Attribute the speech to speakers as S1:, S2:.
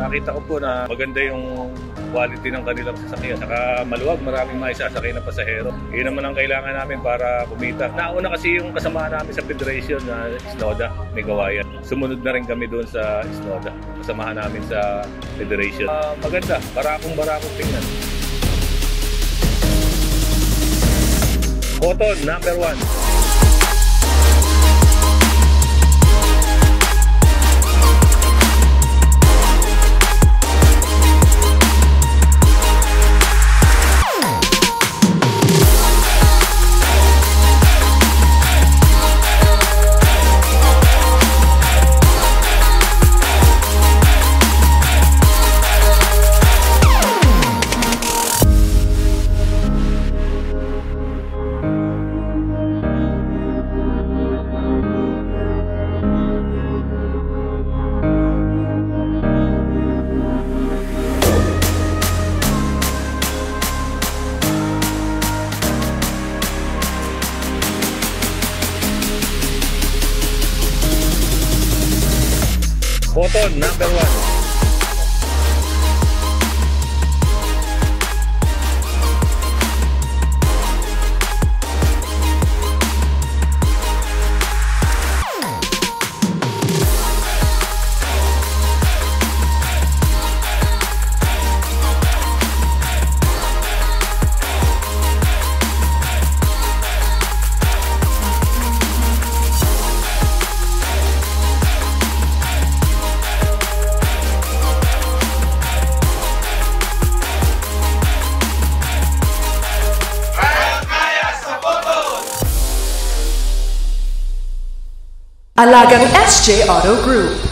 S1: nakita ko po na maganda yung quality ng kanilang sasakyan. Saka maluwag, maraming maisasakay na pasahero. Yun naman ang kailangan namin para kumita. Nauna kasi yung kasama namin sa Federation na Snowda, may gawayan. Sumunod na rin kami doon sa Snowda. Kasamahan namin sa Federation. Maganda, barakong tingnan. Photon, number 1. Photon, number 1.
S2: Alagang SJ Auto Group.